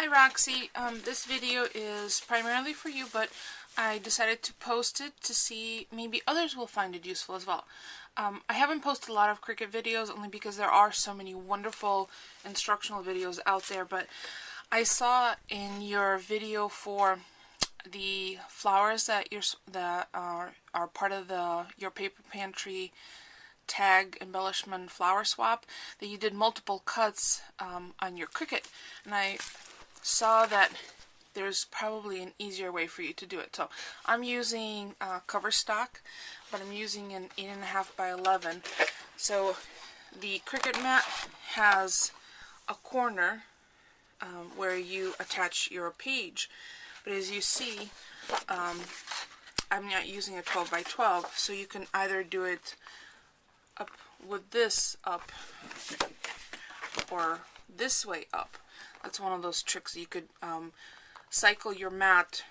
Hi Roxy, this video is primarily for you, but I decided to post it to see maybe others will find it useful as well. I haven't posted a lot of Cricut videos only because there are so many wonderful instructional videos out there, but I saw in your video for the flowers that are part of your paper pantry tag embellishment flower swap that you did multiple cuts on your Cricut, and I saw that there's probably an easier way for you to do it. So I'm using cover stock, but I'm using an 8.5 by 11. So the Cricut mat has a corner where you attach your page, but as you see, I'm not using a 12 by 12, so you can either do it up with this up or this way up. That's one of those tricks. You could cycle your mat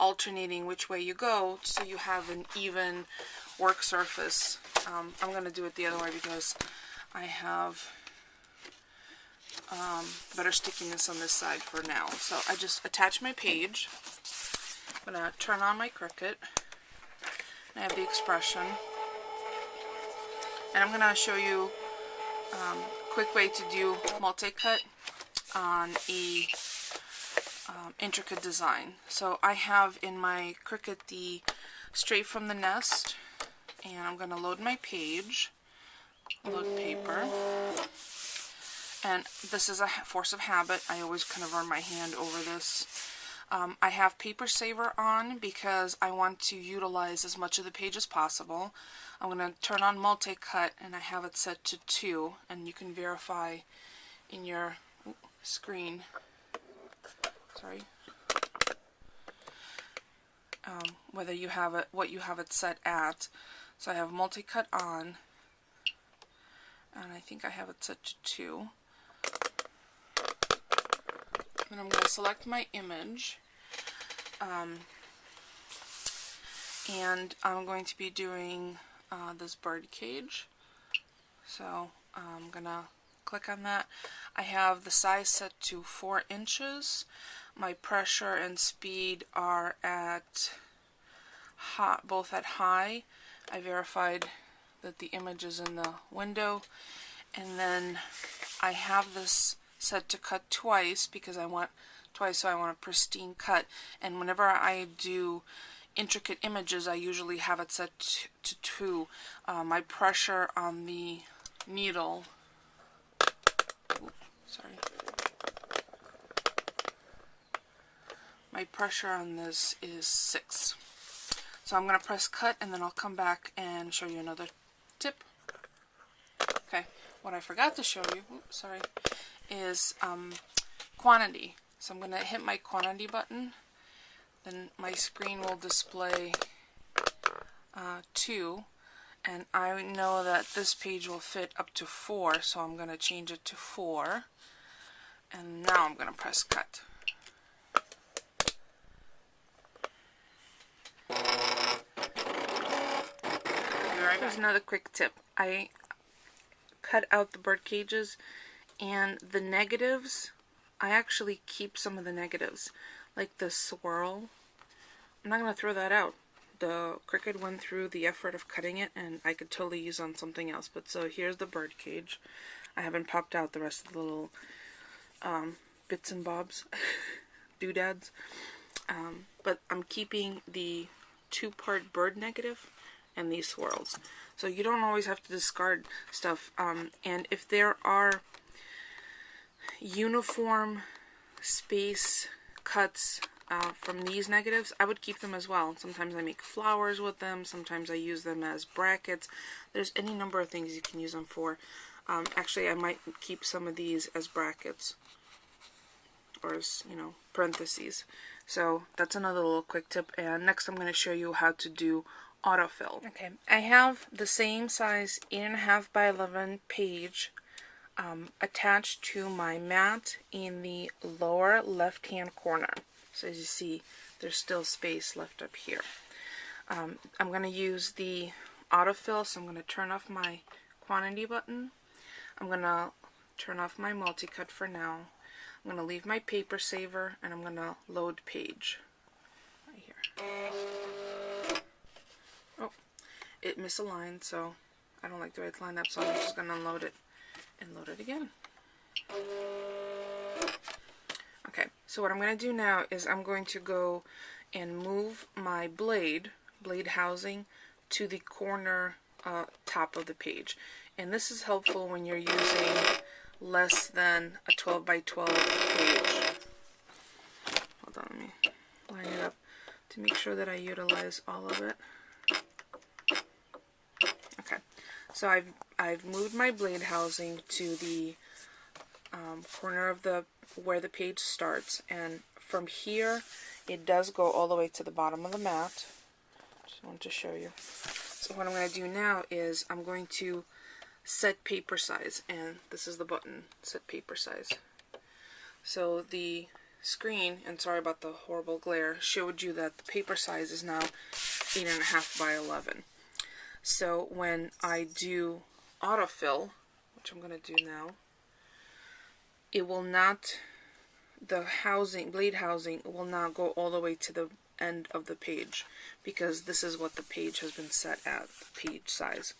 alternating which way you go so you have an even work surface. I'm going to do it the other way because I have better stickiness on this side for now. So I just attach my page. I'm going to turn on my Cricut. I have the expression. And I'm going to show you a quick way to do multi-cut on a intricate design. So I have in my Cricut the Straight from the Nest, and I'm going to load my page, load paper, and this is a force of habit. I always kind of run my hand over this. I have Paper Saver on because I want to utilize as much of the page as possible. I'm going to turn on multi-cut, and I have it set to 2, and you can verify in your screen, whether you have it, what you have it set at. So I have multi-cut on, and I think I have it set to 2. Then I'm going to select my image, and I'm going to be doing this bird cage. So I'm going to click on that. I have the size set to 4 inches. My pressure and speed are at both at high. I verified that the image is in the window, and then I have this set to cut twice because I want twice, so I want a pristine cut. And whenever I do intricate images, I usually have it set to 2. My pressure on the needle, my pressure on this is 6. So I'm going to press cut, and then I'll come back and show you another tip. Okay, what I forgot to show you, is quantity. So I'm going to hit my quantity button, then my screen will display 2, and I know that this page will fit up to 4, so I'm going to change it to 4, and now I'm going to press cut. Here's another quick tip. I cut out the bird cages, and the negatives, I actually keep some of the negatives, like the swirl. I'm not going to throw that out. The Cricut went through the effort of cutting it, and I could totally use on something else. But so here's the bird cage. I haven't popped out the rest of the little bits and bobs, doodads. But I'm keeping the 2-part bird negative and these swirls. So you don't always have to discard stuff. And if there are uniform space cuts from these negatives, I would keep them as well. Sometimes I make flowers with them, sometimes I use them as brackets. There's any number of things you can use them for. Actually, I might keep some of these as brackets, or as, parentheses. So that's another little quick tip. And next I'm going to show you how to do autofill. Okay, I have the same size 8.5 by 11 page attached to my mat in the lower left hand corner. So as you see, there's still space left up here. I'm going to use the autofill, so I'm going to turn off my quantity button. I'm going to turn off my multi-cut for now. I'm going to leave my paper saver and I'm going to load page right here. Oh, it misaligned, so I don't like the way it's lined up, so I'm just going to unload it and load it again. Okay, so what I'm going to do now is I'm going to go and move my blade housing to the corner top of the page. And this is helpful when you're using less than a 12 by 12 page. Hold on, let me line it up to make sure that I utilize all of it. Okay, so I've moved my blade housing to the corner of where the page starts, and from here it does go all the way to the bottom of the mat. Just wanted to show you. So what I'm going to do now is I'm going to set paper size, and this is the button, set paper size. So the screen, and sorry about the horrible glare, showed you that the paper size is now 8.5 by 11. So when I do autofill, which I'm going to do now, it will not, the housing, blade housing will not go all the way to the end of the page, because this is what the page has been set at, the page size.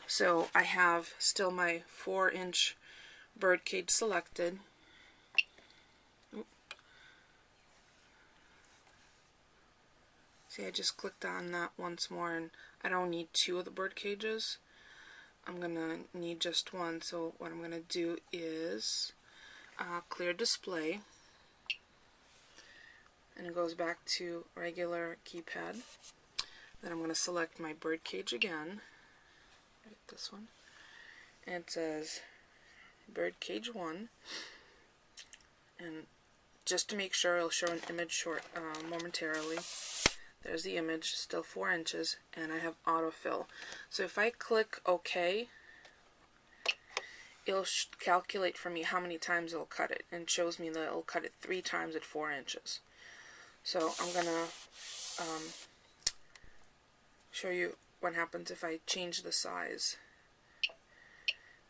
So I have still my 4-inch birdcage selected. See, I just clicked on that once more, and I don't need 2 of the bird cages. I'm going to need just one, so what I'm going to do is clear display, and it goes back to regular keypad. Then I'm going to select my bird cage again, right, this one, and it says bird cage 1, and just to make sure, it'll show an image momentarily. There's the image, still 4 inches, and I have autofill. So if I click OK, it'll calculate for me how many times it'll cut it, and shows me that it'll cut it 3 times at 4 inches. So I'm going to show you what happens if I change the size.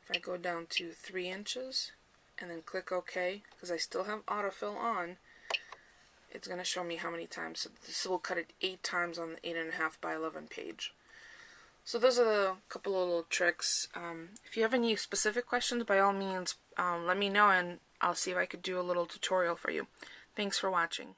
If I go down to 3 inches and then click OK, because I still have autofill on, it's going to show me how many times. So this will cut it 8 times on the 8.5 by 11 page. So those are the couple of little tricks. If you have any specific questions, by all means, let me know, and I'll see if I could do a little tutorial for you. Thanks for watching.